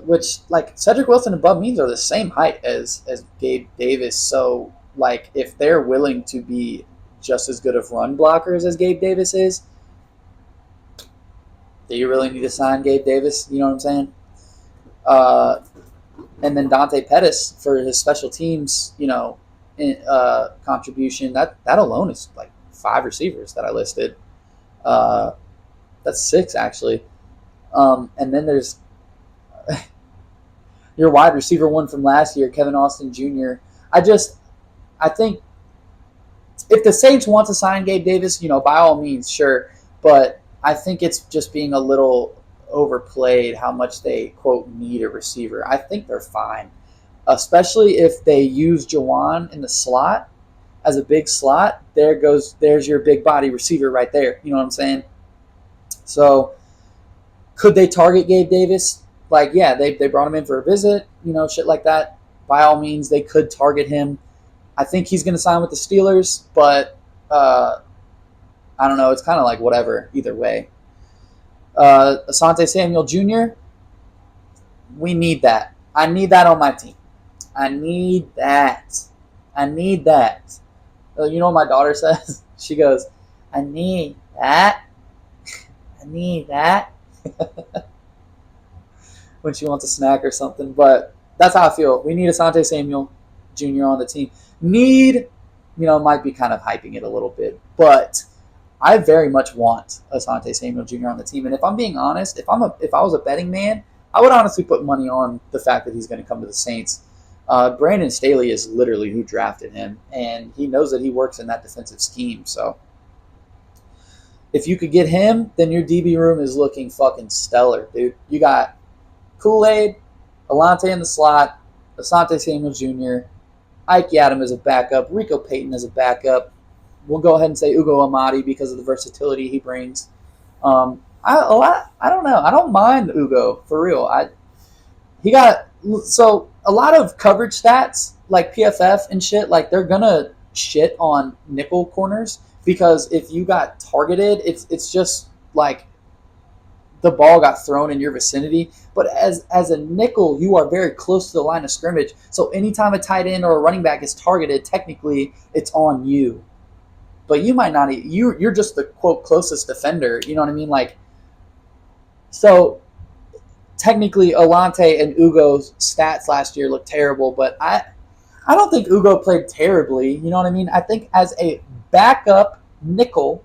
Which, like, Cedric Wilson and Bub Means are the same height as Gabe Davis. So, like, if they're willing to be just as good of run blockers as Gabe Davis is, do you really need to sign Gabe Davis? You know what I'm saying? And then Dante Pettis for his special teams, contribution. That alone is like 5 receivers that I listed. That's 6 actually. And then there's your wide receiver one from last year, Kevin Austin Jr. I think if the Saints want to sign Gabe Davis, by all means, sure. But I think it's just being a little overplayed how much they, quote, need a receiver. I think they're fine, especially if they use Jawan in the slot as a big slot. There's your big body receiver right there. You know what I'm saying? So could they target Gabe Davis? Like, yeah, they brought him in for a visit, shit like that. By all means, they could target him. I think he's going to sign with the Steelers, but I don't know. It's kind of like whatever either way. Asante Samuel Jr., we need that. I need that on my team. I need that. You know what my daughter says? She goes, I need that. I need that. When she wants a snack or something. But that's how I feel. We need Asante Samuel Jr. on the team. Might be kind of hyping it a little bit. But I very much want Asante Samuel Jr. on the team. And if I'm being honest, if I was a betting man, I would honestly put money on the fact that he's going to come to the Saints. Brandon Staley is literally who drafted him, and he knows that he works in that defensive scheme. So if you could get him, then your DB room is looking fucking stellar, dude. You got Kool-Aid, Alante in the slot, Asante Samuel Jr., Ike Yadam as a backup, Rico Payton as a backup. We'll go ahead and say Ugo Amadi because of the versatility he brings. I don't know. I don't mind Ugo, for real. So a lot of coverage stats like PFF and shit, like they're gonna shit on nickel corners because if you got targeted, it's just like the ball got thrown in your vicinity. But as a nickel, you are very close to the line of scrimmage. So anytime a tight end or a running back is targeted, technically it's on you. But you might not. You're just the quote closest defender. You know what I mean? Like, so technically, Alante and Ugo's stats last year looked terrible. But I don't think Ugo played terribly. You know what I mean? I think as a backup nickel,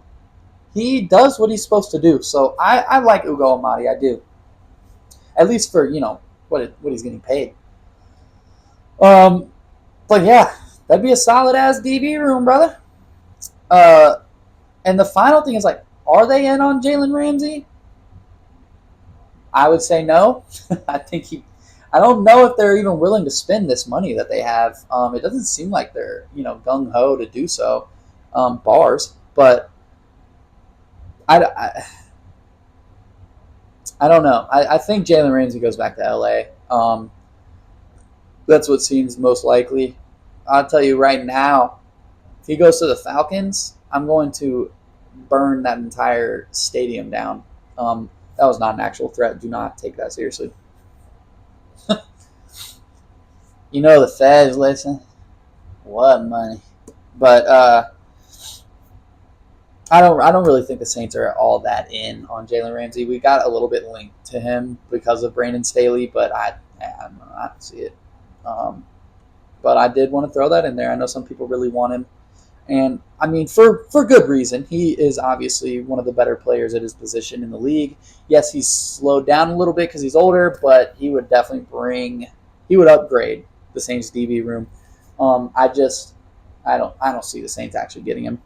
he does what he's supposed to do. So I like Ugo Amadi. I do. At least for what he's getting paid. But yeah, that'd be a solid ass DB room, brother. And the final thing is like, are they in on Jalen Ramsey? I would say no. I don't know if they're even willing to spend this money that they have. It doesn't seem like they're gung ho to do so. Bars, but I don't know. I think Jalen Ramsey goes back to LA. That's what seems most likely. I'll tell you right now, if he goes to the Falcons, I'm going to burn that entire stadium down. That was not an actual threat. Do not take that seriously. The feds listen. What money? But I don't really think the Saints are all that in on Jalen Ramsey. We got a little bit linked to him because of Brandon Staley, but I don't see it. Um, but I did want to throw that in there. I know some people really want him, and I mean for good reason. He is obviously one of the better players at his position in the league. Yes, he's slowed down a little bit because he's older, but he would definitely upgrade the Saints DB room. I don't see the Saints actually getting him.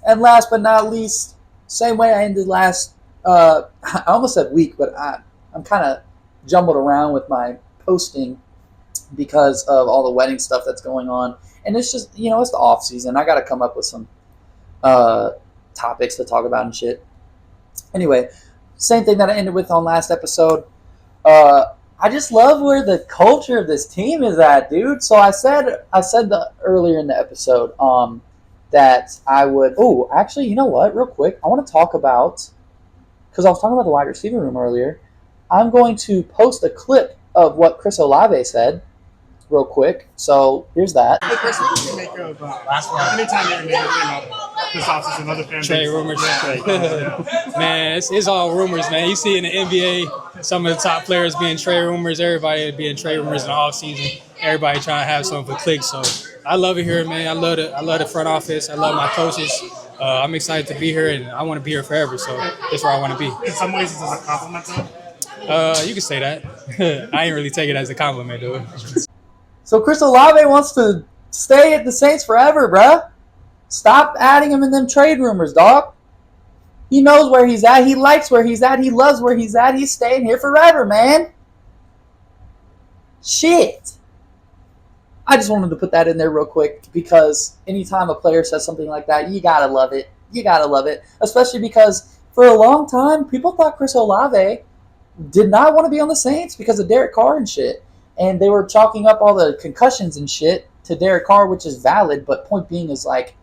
And last but not least, same way I ended last. I almost said week, but I'm kind of jumbled around with my posting because of all the wedding stuff that's going on, and it's just it's the off season. I got to come up with some topics to talk about and shit. Anyway, same thing that I ended with on last episode. I just love where the culture of this team is at, dude. So I said earlier in the episode that I would. Oh, actually, you know what? Real quick, I want to talk about because I was talking about the wide receiver room earlier. I'm going to post a clip of what Chris Olave said real quick. So here's that. Hey Chris, what did you make of last one? Anytime your name came up this offseason, other fans. Trade rumors. Man, it's all rumors, man. You see in the NBA, some of the top players being trade rumors, everybody being trade rumors in the offseason. Everybody trying to have something for clicks. So I love it here, man. I love the front office. I love my coaches. I'm excited to be here, and I want to be here forever. So that's where I want to be. In some ways, this is a compliment, though. You can say that. I ain't really take it as a compliment, dude. So Chris Olave wants to stay at the Saints forever, bruh. Stop adding him in them trade rumors, dog. He knows where he's at. He likes where he's at. He loves where he's at. He's staying here forever, man. Shit. I just wanted to put that in there real quick because anytime a player says something like that, you gotta love it. You gotta love it. Especially because for a long time, people thought Chris Olave did not want to be on the Saints because of Derek Carr and shit. And they were chalking up all the concussions and shit to Derek Carr, which is valid. But point being is like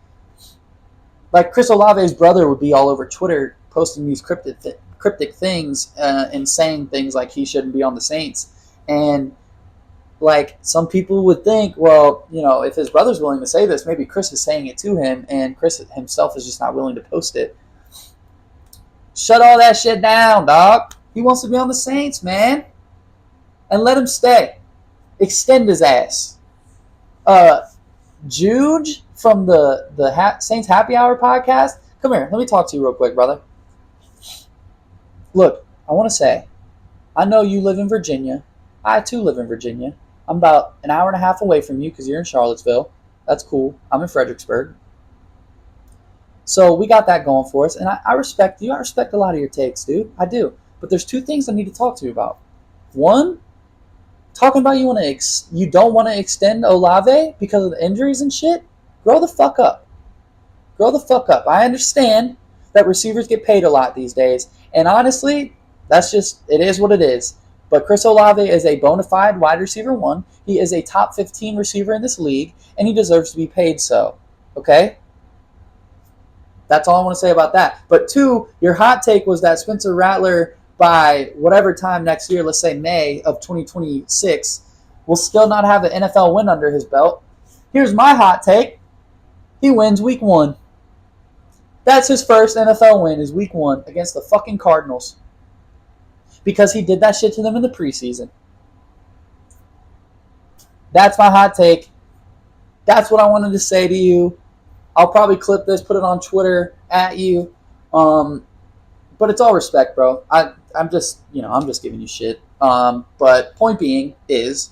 Chris Olave's brother would be all over Twitter posting these cryptic things and saying things like he shouldn't be on the Saints. And like some people would think, well, if his brother's willing to say this, maybe Chris is saying it to him, and Chris himself is just not willing to post it. Shut all that shit down, dog. He wants to be on the Saints, man. And let him stay. Extend his ass. Juge from the Saints Happy Hour podcast. Come here. Let me talk to you real quick, brother. Look, I want to say, I know you live in Virginia. I, too, live in Virginia. I'm about an hour and a half away from you because you're in Charlottesville. That's cool. I'm in Fredericksburg. So we got that going for us. And I respect you. I respect a lot of your takes, dude. I do. But there's two things I need to talk to you about. One, talking about you don't want to extend Olave because of the injuries and shit. Grow the fuck up. Grow the fuck up. I understand that receivers get paid a lot these days. And honestly, it is what it is. But Chris Olave is a bona fide wide receiver 1. He is a top 15 receiver in this league, and he deserves to be paid so. Okay? That's all I want to say about that. But 2, your hot take was that Spencer Rattler, by whatever time next year, let's say May of 2026, will still not have an NFL win under his belt. Here's my hot take. He wins week 1. That's his first NFL win is week 1 against the fucking Cardinals. Because he did that shit to them in the preseason. That's my hot take. That's what I wanted to say to you. I'll probably clip this, put it on Twitter at you. But it's all respect, bro. I'm just giving you shit. But point being is,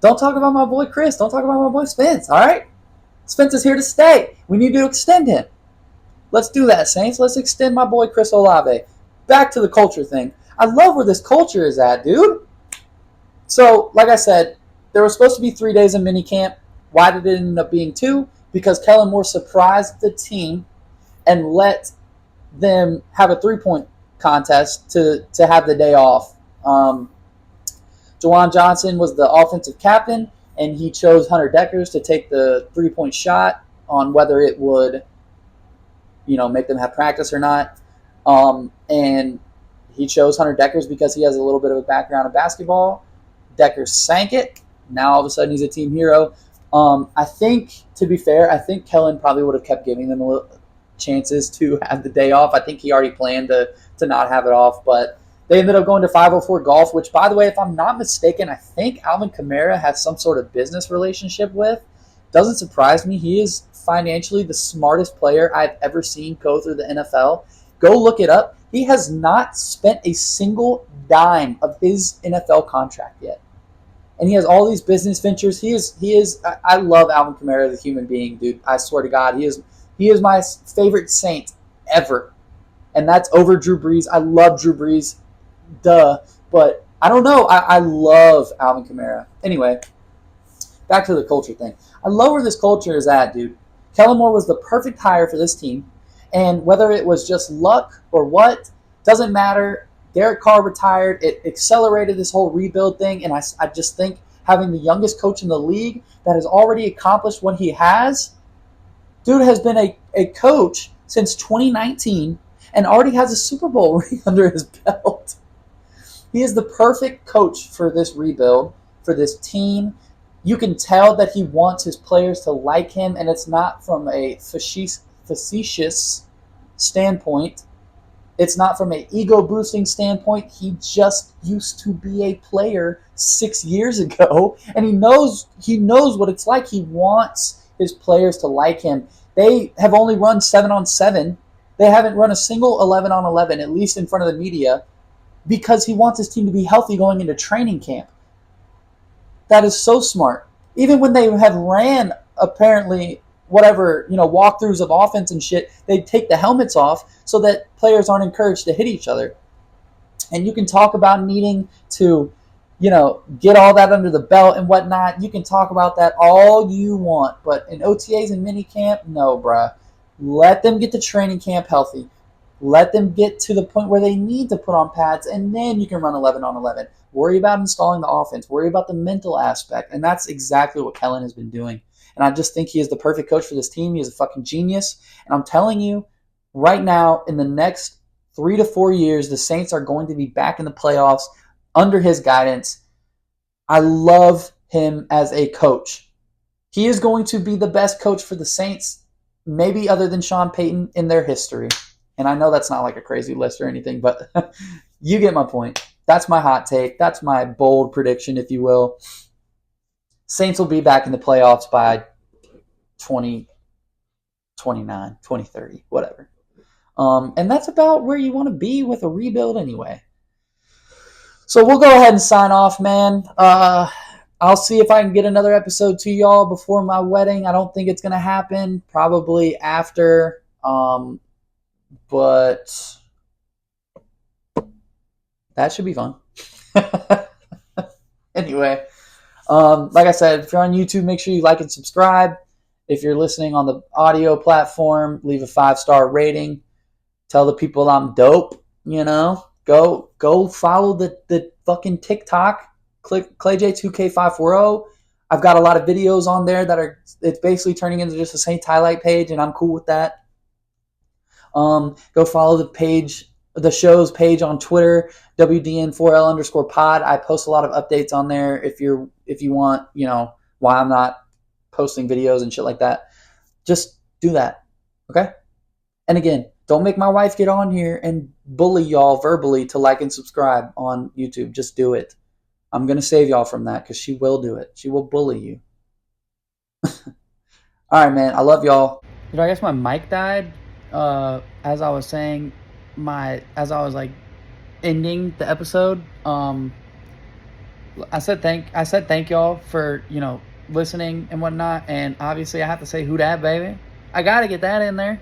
don't talk about my boy Chris. Don't talk about my boy Spence, all right? Spence is here to stay. We need to extend him. Let's do that, Saints. Let's extend my boy Chris Olave. Back to the culture thing. I love where this culture is at, dude. So, like I said, there was supposed to be 3 days of minicamp. Why did it end up being 2? Because Kellen Moore surprised the team and let them have a 3-point contest to have the day off. Juwan Johnson was the offensive captain, and he chose Hunter Deckers to take the 3-point shot on whether it would, make them have practice or not. And he chose Hunter Deckers because he has a little bit of a background in basketball. Deckers sank it. Now all of a sudden he's a team hero. I think, to be fair, Kellen probably would have kept giving them chances to have the day off. I think he already planned to not have it off, but they ended up going to 504 Golf, which, by the way, if I'm not mistaken, I think Alvin Kamara has some sort of business relationship with. Doesn't surprise me. He is financially the smartest player I've ever seen go through the NFL. Go look it up. He has not spent a single dime of his NFL contract yet. And he has all these business ventures. I love Alvin Kamara as a human being, dude. I swear to God, he is my favorite Saint ever. And that's over Drew Brees. I love Drew Brees. Duh. But I don't know. I love Alvin Kamara. Anyway, back to the culture thing. I love where this culture is at, dude. Kellen Moore was the perfect hire for this team. And whether it was just luck or what, doesn't matter. Derek Carr retired. It accelerated this whole rebuild thing. And I just think having the youngest coach in the league that has already accomplished what he has, dude has been a coach since 2019 and already has a Super Bowl ring under his belt. He is the perfect coach for this rebuild, for this team. You can tell that he wants his players to like him, and it's not from a facetious standpoint. It's not from an ego-boosting standpoint. He just used to be a player 6 years ago, and he knows what it's like. He wants his players to like him. They have only run 7-on-7. They haven't run a single 11-on-11, at least in front of the media, because he wants his team to be healthy going into training camp. That is so smart. Even when they have ran, apparently, walkthroughs of offense and shit, they take the helmets off so that players aren't encouraged to hit each other. And you can talk about needing to, get all that under the belt and whatnot. You can talk about that all you want. But in OTAs and minicamp, no, bruh. Let them get to training camp healthy. Let them get to the point where they need to put on pads, and then you can run 11-on-11. Worry about installing the offense. Worry about the mental aspect. And that's exactly what Kellen has been doing. And I just think he is the perfect coach for this team. He is a fucking genius. And I'm telling you, right now, in the next 3 to 4 years, the Saints are going to be back in the playoffs under his guidance. I love him as a coach. He is going to be the best coach for the Saints, maybe other than Sean Payton, in their history. And I know that's not like a crazy list or anything, but you get my point. That's my hot take. That's my bold prediction, if you will. Saints will be back in the playoffs by 2029, 2030, whatever. And that's about where you want to be with a rebuild anyway. So we'll go ahead and sign off, man. I'll see if I can get another episode to y'all before my wedding. I don't think it's going to happen. Probably after. But that should be fun. Anyway, like I said, if you're on YouTube, make sure you like and subscribe. If you're listening on the audio platform, leave a 5-star rating. Tell the people I'm dope, Go follow the fucking TikTok. Click ClayJ2K540. I've got a lot of videos on there it's basically turning into just a Saint highlight page, and I'm cool with that. Go follow the show's page on Twitter, WDN4L_pod. I post a lot of updates on there if you want, why I'm not posting videos and shit like that. Just do that. Okay? And again, don't make my wife get on here and bully y'all verbally to like and subscribe on YouTube. Just do it. I'm going to save y'all from that because she will do it. She will bully you. All right, man. I love y'all. I guess my mic died. As I was saying, as I was like ending the episode, I said thank y'all for listening and whatnot, and obviously I have to say who dat, baby. I gotta get that in there.